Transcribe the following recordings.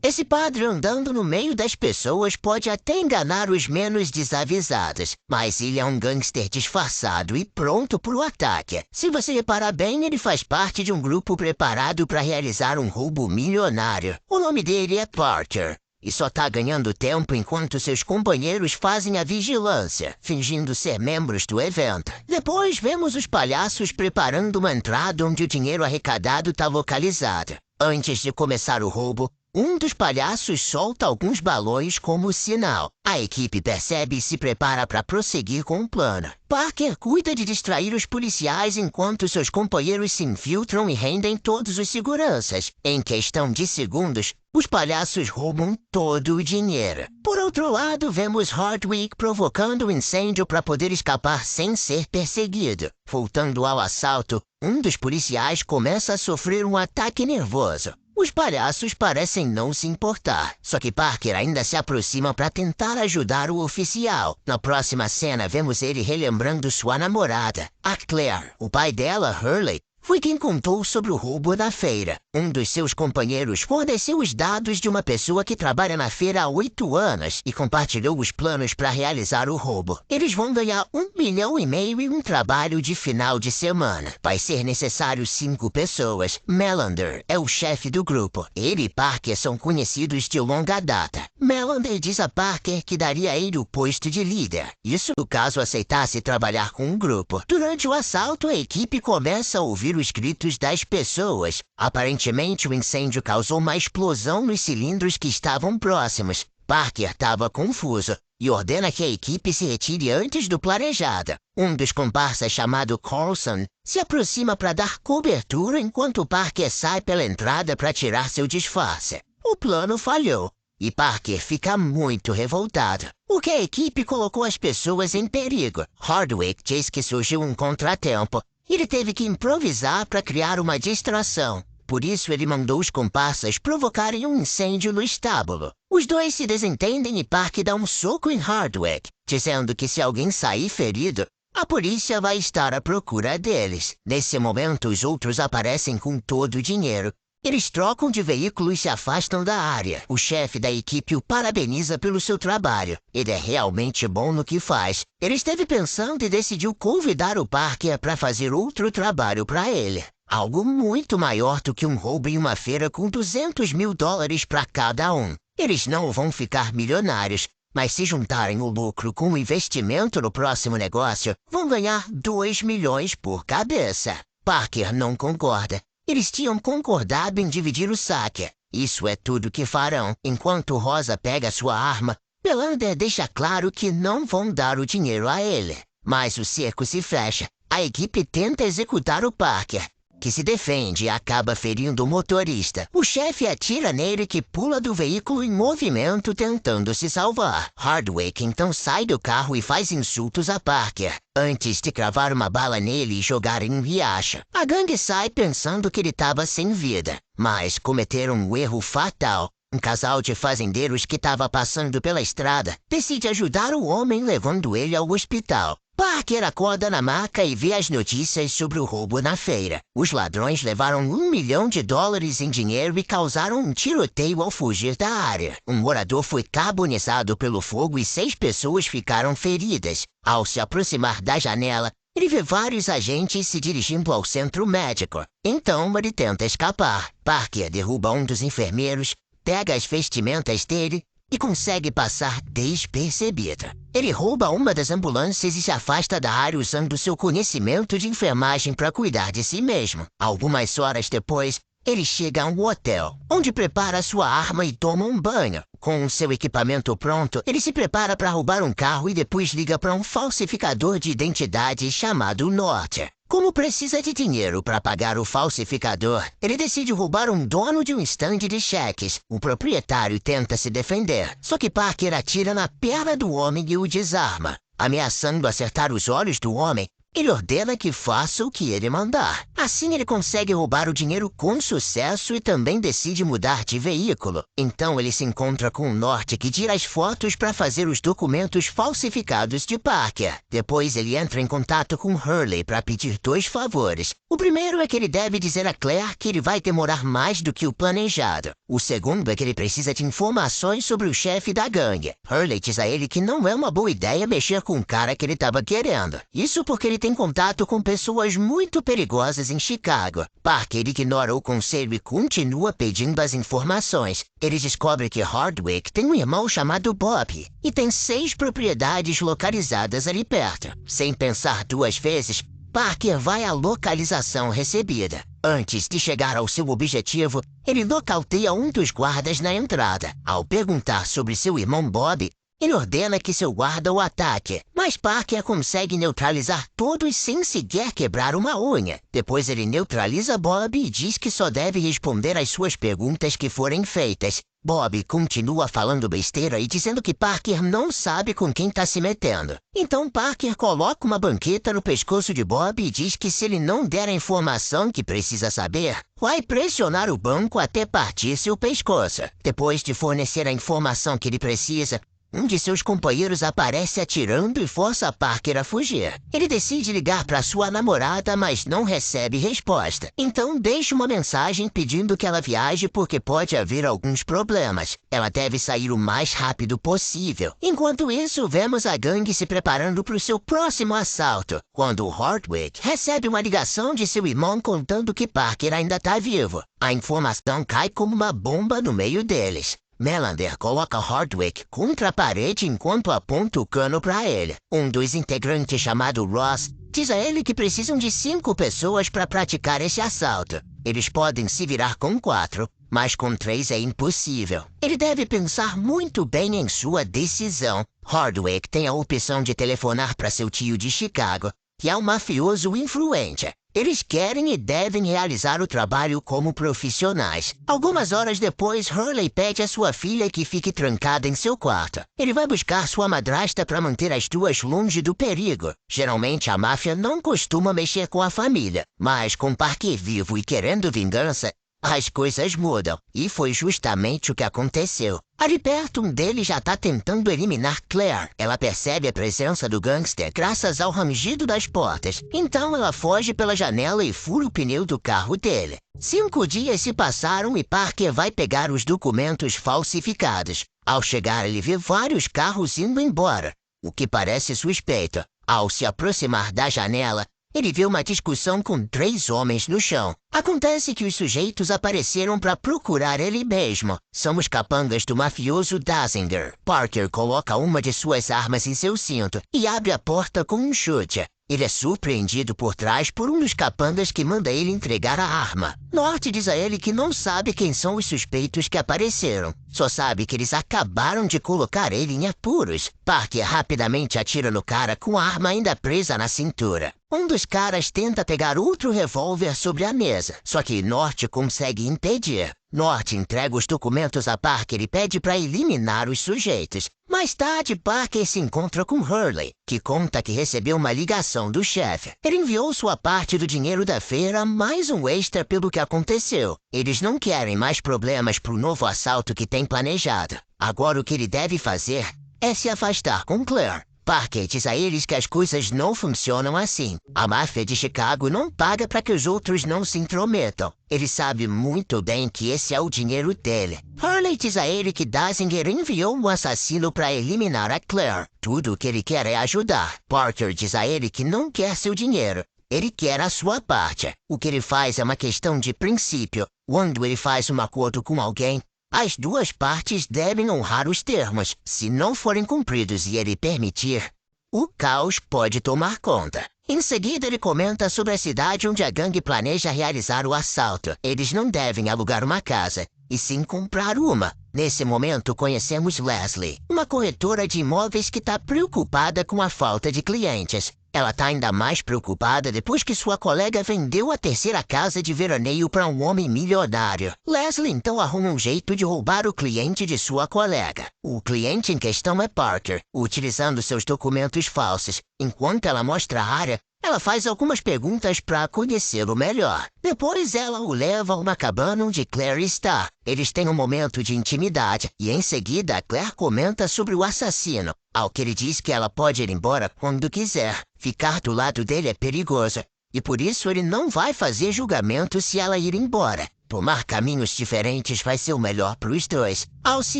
Esse padre andando no meio das pessoas pode até enganar os menos desavisados, mas ele é um gangster disfarçado e pronto para o ataque. Se você reparar bem, ele faz parte de um grupo preparado para realizar um roubo milionário. O nome dele é Parker. E só tá ganhando tempo enquanto seus companheiros fazem a vigilância, fingindo ser membros do evento. Depois vemos os palhaços preparando uma entrada onde o dinheiro arrecadado tá localizado. Antes de começar o roubo, um dos palhaços solta alguns balões como sinal. A equipe percebe e se prepara para prosseguir com o plano. Parker cuida de distrair os policiais enquanto seus companheiros se infiltram e rendem todos os seguranças. Em questão de segundos, os palhaços roubam todo o dinheiro. Por outro lado, vemos Hardwick provocando um incêndio para poder escapar sem ser perseguido. Voltando ao assalto, um dos policiais começa a sofrer um ataque nervoso. Os palhaços parecem não se importar, só que Parker ainda se aproxima para tentar ajudar o oficial. Na próxima cena, vemos ele relembrando sua namorada, a Claire. O pai dela, Hurley, foi quem contou sobre o roubo da feira. Um dos seus companheiros forneceu os dados de uma pessoa que trabalha na feira há 8 anos e compartilhou os planos para realizar o roubo. Eles vão ganhar 1,5 milhão e um trabalho de final de semana. Vai ser necessário 5 pessoas. Melander é o chefe do grupo. Ele e Parker são conhecidos de longa data. Melander diz a Parker que daria a ele o posto de líder. Isso caso aceitasse trabalhar com o grupo. Durante o assalto, a equipe começa a ouvir os gritos das pessoas. Aparentemente, o incêndio causou uma explosão nos cilindros que estavam próximos. Parker estava confuso e ordena que a equipe se retire antes do planejado. Um dos comparsas, chamado Carlson, se aproxima para dar cobertura enquanto Parker sai pela entrada para tirar seu disfarce. O plano falhou e Parker fica muito revoltado, porque a equipe colocou as pessoas em perigo. Hardwick diz que surgiu um contratempo. Ele teve que improvisar para criar uma distração. Por isso, ele mandou os comparsas provocarem um incêndio no estábulo. Os dois se desentendem e Parker dá um soco em Hardwick, dizendo que se alguém sair ferido, a polícia vai estar à procura deles. Nesse momento, os outros aparecem com todo o dinheiro. Eles trocam de veículo e se afastam da área. O chefe da equipe o parabeniza pelo seu trabalho. Ele é realmente bom no que faz. Ele esteve pensando e decidiu convidar o Parker para fazer outro trabalho para ele. Algo muito maior do que um roubo em uma feira com 200 mil dólares para cada um. Eles não vão ficar milionários, mas se juntarem o lucro com o investimento no próximo negócio, vão ganhar 2 milhões por cabeça. Parker não concorda. Eles tinham concordado em dividir o saque. Isso é tudo que farão. Enquanto Rosa pega sua arma, Melander deixa claro que não vão dar o dinheiro a ele. Mas o cerco se fecha. A equipe tenta executar o Parker, que se defende e acaba ferindo o motorista. O chefe atira nele, que pula do veículo em movimento tentando se salvar. Hardwick então sai do carro e faz insultos a Parker, antes de cravar uma bala nele e jogar em um riacho. A gangue sai pensando que ele estava sem vida, mas cometeram um erro fatal. Um casal de fazendeiros que estava passando pela estrada decide ajudar o homem, levando ele ao hospital. Parker acorda na maca e vê as notícias sobre o roubo na feira. Os ladrões levaram 1 milhão de dólares em dinheiro e causaram um tiroteio ao fugir da área. Um morador foi carbonizado pelo fogo e 6 pessoas ficaram feridas. Ao se aproximar da janela, ele vê vários agentes se dirigindo ao centro médico. Então ele tenta escapar. Parker derruba um dos enfermeiros, pega as vestimentas dele e consegue passar despercebido. Ele rouba uma das ambulâncias e se afasta da área usando seu conhecimento de enfermagem para cuidar de si mesmo. Algumas horas depois, ele chega a um hotel, onde prepara sua arma e toma um banho. Com o seu equipamento pronto, ele se prepara para roubar um carro e depois liga para um falsificador de identidade chamado Norte. Como precisa de dinheiro para pagar o falsificador, ele decide roubar um dono de um estande de cheques. O proprietário tenta se defender, só que Parker atira na perna do homem e o desarma. Ameaçando acertar os olhos do homem, Ele ordena que faça o que ele mandar. Assim ele consegue roubar o dinheiro com sucesso e também decide mudar de veículo. Então ele se encontra com o Norte, que tira as fotos para fazer os documentos falsificados de Parker. Depois ele entra em contato com Hurley para pedir 2 favores. O primeiro é que ele deve dizer a Claire que ele vai demorar mais do que o planejado. O segundo é que ele precisa de informações sobre o chefe da gangue. Hurley diz a ele que não é uma boa ideia mexer com o cara que ele estava querendo. Isso porque ele tem contato com pessoas muito perigosas em Chicago. Parker ignora o conselho e continua pedindo as informações. Ele descobre que Hardwick tem um irmão chamado Bob e tem 6 propriedades localizadas ali perto. Sem pensar 2 vezes, Parker vai à localização recebida. Antes de chegar ao seu objetivo, ele nocauteia um dos guardas na entrada. Ao perguntar sobre seu irmão Bob, ele ordena que seu guarda o ataque, mas Parker consegue neutralizar todos sem sequer quebrar uma unha. Depois ele neutraliza Bob e diz que só deve responder às suas perguntas que forem feitas. Bob continua falando besteira e dizendo que Parker não sabe com quem está se metendo. Então Parker coloca uma banqueta no pescoço de Bob e diz que se ele não der a informação que precisa saber, vai pressionar o banco até partir seu pescoço. Depois de fornecer a informação que ele precisa, um de seus companheiros aparece atirando e força Parker a fugir. Ele decide ligar para sua namorada, mas não recebe resposta. Então deixa uma mensagem pedindo que ela viaje porque pode haver alguns problemas. Ela deve sair o mais rápido possível. Enquanto isso, vemos a gangue se preparando para o seu próximo assalto, quando Hardwick recebe uma ligação de seu irmão contando que Parker ainda está vivo. A informação cai como uma bomba no meio deles. Melander coloca Hardwick contra a parede enquanto aponta o cano para ele. Um dos integrantes, chamado Ross, diz a ele que precisam de 5 pessoas para praticar esse assalto. Eles podem se virar com 4, mas com 3 é impossível. Ele deve pensar muito bem em sua decisão. Hardwick tem a opção de telefonar para seu tio de Chicago, que é um mafioso influente. Eles querem e devem realizar o trabalho como profissionais. Algumas horas depois, Hurley pede a sua filha que fique trancada em seu quarto. Ele vai buscar sua madrasta para manter as 2 longe do perigo. Geralmente, a máfia não costuma mexer com a família, mas com Parker vivo e querendo vingança, as coisas mudam. E foi justamente o que aconteceu. Ali perto, um deles já está tentando eliminar Claire. Ela percebe a presença do gangster graças ao rangido das portas. Então ela foge pela janela e fura o pneu do carro dele. 5 dias se passaram e Parker vai pegar os documentos falsificados. Ao chegar, ele vê vários carros indo embora, o que parece suspeito. Ao se aproximar da janela, ele vê uma discussão com 3 homens no chão. Acontece que os sujeitos apareceram para procurar ele mesmo. São os capangas do mafioso Dazinger. Parker coloca uma de suas armas em seu cinto e abre a porta com um chute. Ele é surpreendido por trás por um dos capangas que manda ele entregar a arma. Norte diz a ele que não sabe quem são os suspeitos que apareceram. Só sabe que eles acabaram de colocar ele em apuros. Parker rapidamente atira no cara com a arma ainda presa na cintura. Um dos caras tenta pegar outro revólver sobre a mesa, só que Norte consegue impedir. Norte entrega os documentos a Parker e pede para eliminar os sujeitos. Mais tarde, Parker se encontra com Hurley, que conta que recebeu uma ligação do chefe. Ele enviou sua parte do dinheiro da feira, mais um extra pelo que aconteceu. Eles não querem mais problemas pro novo assalto que tem planejado. Agora o que ele deve fazer é se afastar com Claire. Parker diz a eles que as coisas não funcionam assim. A máfia de Chicago não paga para que os outros não se intrometam. Ele sabe muito bem que esse é o dinheiro dele. Hurley diz a ele que Dazinger enviou um assassino para eliminar a Claire. Tudo o que ele quer é ajudar. Parker diz a ele que não quer seu dinheiro. Ele quer a sua parte. O que ele faz é uma questão de princípio. Quando ele faz um acordo com alguém, as 2 partes devem honrar os termos. Se não forem cumpridos e ele permitir, o caos pode tomar conta. Em seguida, ele comenta sobre a cidade onde a gangue planeja realizar o assalto. Eles não devem alugar uma casa, e sim comprar uma. Nesse momento, conhecemos Leslie, uma corretora de imóveis que está preocupada com a falta de clientes. Ela está ainda mais preocupada depois que sua colega vendeu a 3ª casa de veraneio para um homem milionário. Leslie então arruma um jeito de roubar o cliente de sua colega. O cliente em questão é Parker, utilizando seus documentos falsos. Enquanto ela mostra a área, Ela faz algumas perguntas para conhecê-lo melhor. Depois ela o leva a uma cabana onde Claire está. Eles têm um momento de intimidade e em seguida Claire comenta sobre o assassino. Ao que ele diz que ela pode ir embora quando quiser. Ficar do lado dele é perigoso e por isso ele não vai fazer julgamento se ela ir embora. Tomar caminhos diferentes vai ser o melhor para os dois. Ao se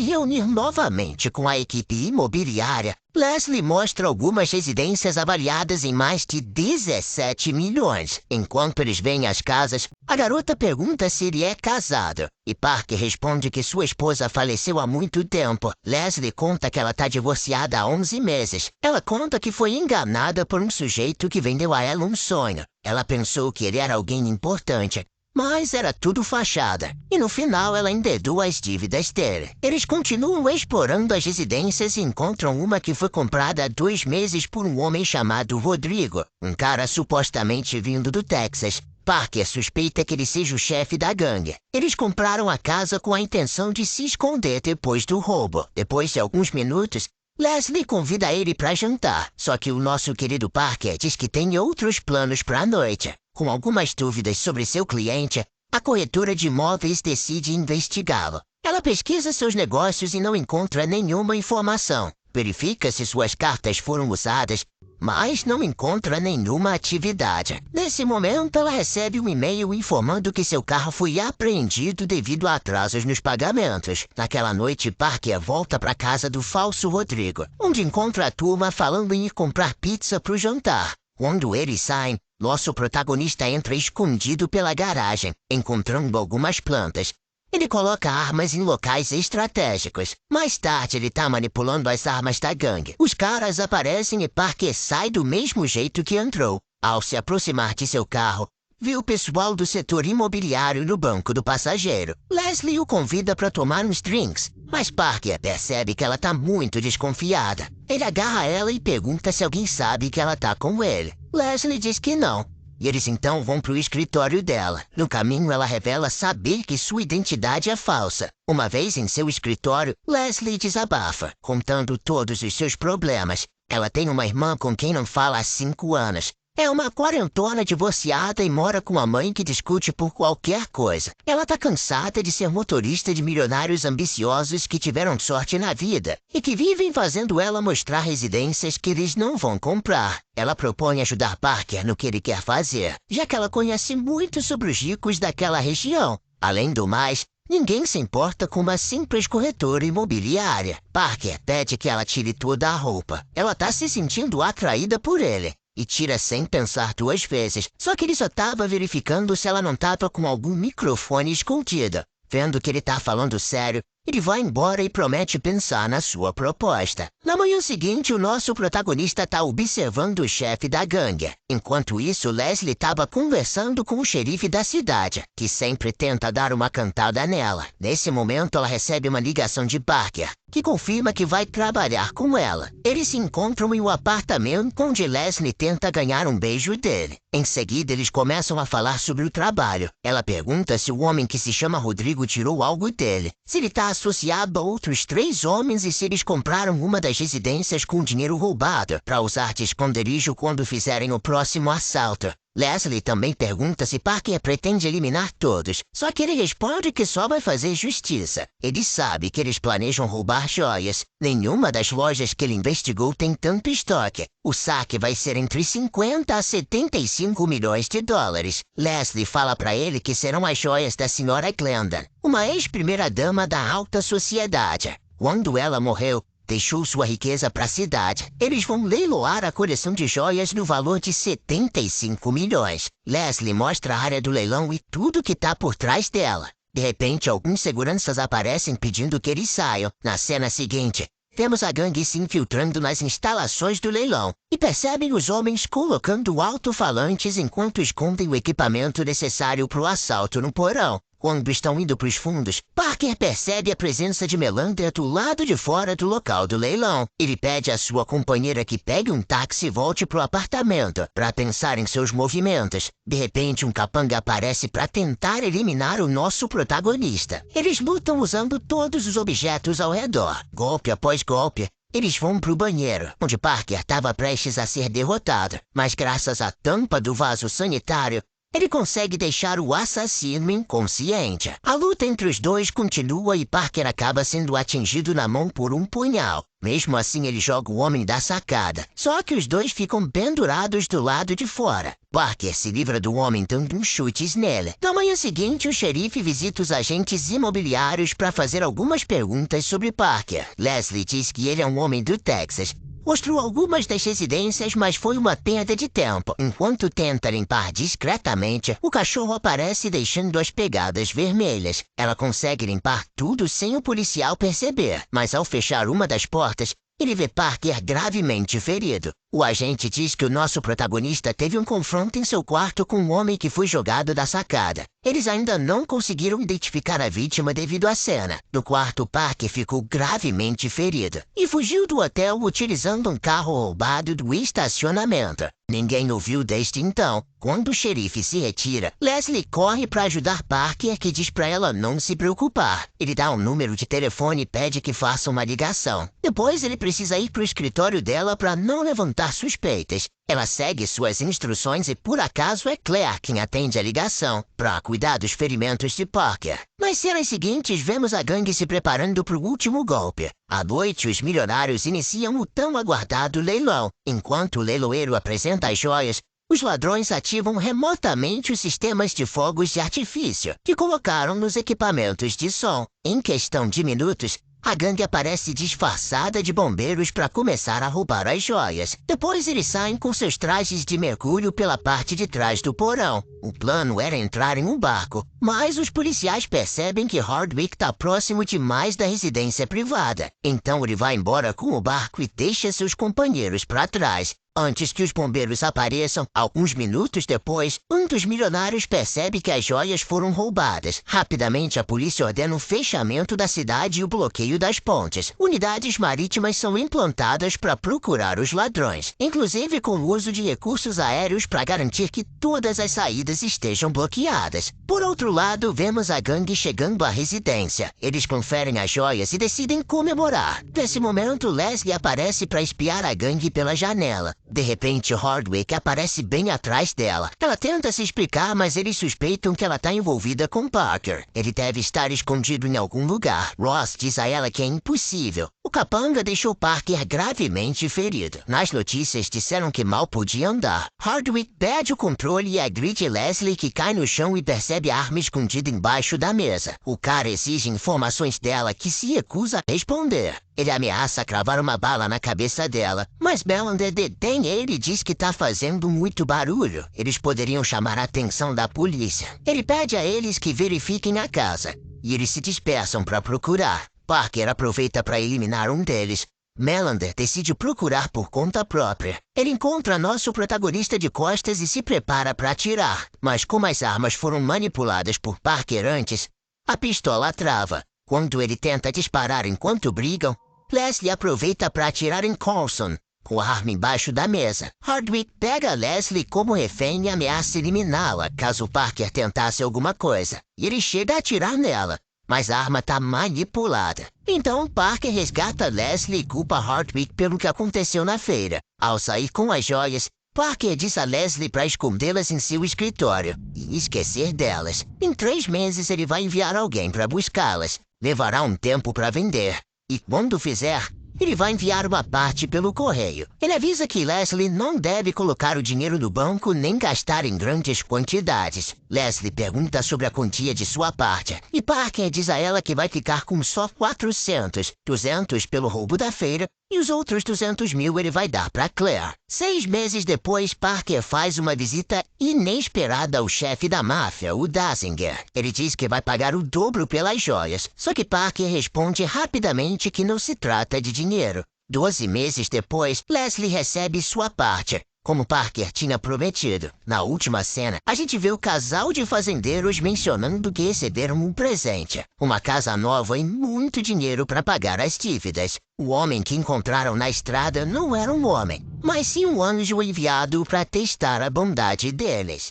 reunir novamente com a equipe imobiliária, Leslie mostra algumas residências avaliadas em mais de 17 milhões. Enquanto eles veem as casas, a garota pergunta se ele é casado. E Parker responde que sua esposa faleceu há muito tempo. Leslie conta que ela está divorciada há 11 meses. Ela conta que foi enganada por um sujeito que vendeu a ela um sonho. Ela pensou que ele era alguém importante, mas era tudo fachada. E no final ela endedou as dívidas dele. Eles continuam explorando as residências e encontram uma que foi comprada há 2 meses por um homem chamado Rodrigo, um cara supostamente vindo do Texas. Parker suspeita que ele seja o chefe da gangue. Eles compraram a casa com a intenção de se esconder depois do roubo. Depois de alguns minutos, Leslie convida ele para jantar, só que o nosso querido Parker diz que tem outros planos para a noite. Com algumas dúvidas sobre seu cliente, a corretora de imóveis decide investigá-lo. Ela pesquisa seus negócios e não encontra nenhuma informação. Verifica se suas cartas foram usadas, mas não encontra nenhuma atividade. Nesse momento, ela recebe um e-mail informando que seu carro foi apreendido devido a atrasos nos pagamentos. Naquela noite, Parker volta para casa do falso Rodrigo, onde encontra a turma falando em ir comprar pizza para o jantar. Quando eles saem, nosso protagonista entra escondido pela garagem, encontrando algumas plantas. Ele coloca armas em locais estratégicos. Mais tarde, ele tá manipulando as armas da gangue. Os caras aparecem e Parker sai do mesmo jeito que entrou. Ao se aproximar de seu carro, vê o pessoal do setor imobiliário no banco do passageiro. Leslie o convida para tomar uns drinks, mas Parker percebe que ela tá muito desconfiada. Ele agarra ela e pergunta se alguém sabe que ela tá com ele. Leslie diz que não. E eles então vão pro escritório dela. No caminho, ela revela saber que sua identidade é falsa. Uma vez em seu escritório, Leslie desabafa, contando todos os seus problemas. Ela tem uma irmã com quem não fala há 5 anos. É uma quarentona divorciada e mora com a mãe que discute por qualquer coisa. Ela tá cansada de ser motorista de milionários ambiciosos que tiveram sorte na vida e que vivem fazendo ela mostrar residências que eles não vão comprar. Ela propõe ajudar Parker no que ele quer fazer, já que ela conhece muito sobre os ricos daquela região. Além do mais, ninguém se importa com uma simples corretora imobiliária. Parker pede que ela tire toda a roupa. Ela tá se sentindo atraída por ele e tira sem pensar 2 vezes. Só que ele só tava verificando se ela não tava com algum microfone escondido. Vendo que ele tá falando sério, ele vai embora e promete pensar na sua proposta. Na manhã seguinte, o nosso protagonista tá observando o chefe da gangue. Enquanto isso, Leslie tava conversando com o xerife da cidade, que sempre tenta dar uma cantada nela. Nesse momento, ela recebe uma ligação de Parker, que confirma que vai trabalhar com ela. Eles se encontram em um apartamento onde Leslie tenta ganhar um beijo dele. Em seguida, eles começam a falar sobre o trabalho. Ela pergunta se o homem que se chama Rodrigo tirou algo dele, se ele tá associado a outros 3 homens e se eles compraram uma das residências com dinheiro roubado para usar de esconderijo quando fizerem o próximo assalto. Leslie também pergunta se Parker pretende eliminar todos, só que ele responde que só vai fazer justiça. Ele sabe que eles planejam roubar joias. Nenhuma das lojas que ele investigou tem tanto estoque. O saque vai ser entre 50 a 75 milhões de dólares. Leslie fala para ele que serão as joias da Sra. Glendon, uma ex-primeira-dama da alta sociedade. Quando ela morreu, deixou sua riqueza para a cidade. Eles vão leiloar a coleção de joias no valor de 75 milhões. Leslie mostra a área do leilão e tudo que tá por trás dela. De repente, alguns seguranças aparecem pedindo que eles saiam. Na cena seguinte, vemos a gangue se infiltrando nas instalações do leilão e percebem os homens colocando alto-falantes enquanto escondem o equipamento necessário para o assalto no porão. Quando estão indo para os fundos, Parker percebe a presença de Melander do lado de fora do local do leilão. Ele pede à sua companheira que pegue um táxi e volte pro apartamento para pensar em seus movimentos. De repente, um capanga aparece para tentar eliminar o nosso protagonista. Eles lutam usando todos os objetos ao redor. Golpe após golpe, Eles vão pro banheiro, onde Parker estava prestes a ser derrotado, mas graças à tampa do vaso sanitário, ele consegue deixar o assassino inconsciente. A luta entre os dois continua e Parker acaba sendo atingido na mão por um punhal. Mesmo assim, ele joga o homem da sacada. Só que os dois ficam pendurados do lado de fora. Parker se livra do homem dando uns chutes nele. Na manhã seguinte, o xerife visita os agentes imobiliários para fazer algumas perguntas sobre Parker. Leslie diz que ele é um homem do Texas. Mostrou algumas das residências, mas foi uma perda de tempo. Enquanto tenta limpar discretamente, o cachorro aparece deixando as pegadas vermelhas. Ela consegue limpar tudo sem o policial perceber, mas ao fechar uma das portas, ele vê Parker gravemente ferido. O agente diz que o nosso protagonista teve um confronto em seu quarto com um homem que foi jogado da sacada. Eles ainda não conseguiram identificar a vítima devido à cena. No quarto, Parker ficou gravemente ferido e fugiu do hotel utilizando um carro roubado do estacionamento. Ninguém o viu desde então. Quando o xerife se retira, Leslie corre para ajudar Parker, que diz para ela não se preocupar. Ele dá um número de telefone e pede que faça uma ligação. Depois ele precisa ir para o escritório dela para não levantar suspeitas. Ela segue suas instruções e por acaso é Claire quem atende a ligação para cuidar dos ferimentos de Parker. Nas cenas seguintes, vemos a gangue se preparando para o último golpe. À noite, os milionários iniciam o tão aguardado leilão. Enquanto o leiloeiro apresenta as joias, os ladrões ativam remotamente os sistemas de fogos de artifício que colocaram nos equipamentos de som. Em questão de minutos, a gangue aparece disfarçada de bombeiros para começar a roubar as joias. Depois eles saem com seus trajes de mergulho pela parte de trás do porão. O plano era entrar em um barco, mas os policiais percebem que Hardwick está próximo demais da residência privada. Então ele vai embora com o barco e deixa seus companheiros para trás. Antes que os bombeiros apareçam, alguns minutos depois, um dos milionários percebe que as joias foram roubadas. Rapidamente, a polícia ordena o fechamento da cidade e o bloqueio das pontes. Unidades marítimas são implantadas para procurar os ladrões, inclusive com o uso de recursos aéreos para garantir que todas as saídas estejam bloqueadas. Por outro lado, vemos a gangue chegando à residência. Eles conferem as joias e decidem comemorar. Nesse momento, Leslie aparece para espiar a gangue pela janela. De repente, Hardwick aparece bem atrás dela. Ela tenta se explicar, mas eles suspeitam que ela está envolvida com Parker. Ele deve estar escondido em algum lugar. Ross diz a ela que é impossível. O capanga deixou Parker gravemente ferido. Nas notícias disseram que mal podia andar. Hardwick perde o controle e agride Leslie, que cai no chão e percebe a arma escondida embaixo da mesa. O cara exige informações dela, que se recusa a responder. Ele ameaça cravar uma bala na cabeça dela, mas Belander detém ele e diz que tá fazendo muito barulho. Eles poderiam chamar a atenção da polícia. Ele pede a eles que verifiquem a casa, e eles se dispersam para procurar. Parker aproveita para eliminar um deles. Melander decide procurar por conta própria. Ele encontra nosso protagonista de costas e se prepara para atirar, mas como as armas foram manipuladas por Parker antes, a pistola trava. Quando ele tenta disparar enquanto brigam, Leslie aproveita para atirar em Coulson, com a arma embaixo da mesa. Hardwick pega Leslie como refém e ameaça eliminá-la caso Parker tentasse alguma coisa. E ele chega a atirar nela, mas a arma tá manipulada. Então Parker resgata Leslie e culpa Hardwick pelo que aconteceu na feira. Ao sair com as joias, Parker diz a Leslie para escondê-las em seu escritório e esquecer delas. Em 3 meses ele vai enviar alguém para buscá-las. Levará um tempo para vender. E quando fizer, ele vai enviar uma parte pelo correio. Ele avisa que Leslie não deve colocar o dinheiro no banco nem gastar em grandes quantidades. Leslie pergunta sobre a quantia de sua parte, e Parker diz a ela que vai ficar com só 400, 200 pelo roubo da feira, e os outros 200 mil ele vai dar para Claire. 6 meses depois, Parker faz uma visita inesperada ao chefe da máfia, o Dazinger. Ele diz que vai pagar o dobro pelas joias, só que Parker responde rapidamente que não se trata de dinheiro. 12 meses depois, Leslie recebe sua parte, como Parker tinha prometido. Na última cena, a gente vê o casal de fazendeiros mencionando que receberam um presente, uma casa nova e muito dinheiro para pagar as dívidas. O homem que encontraram na estrada não era um homem, mas sim um anjo enviado para testar a bondade deles.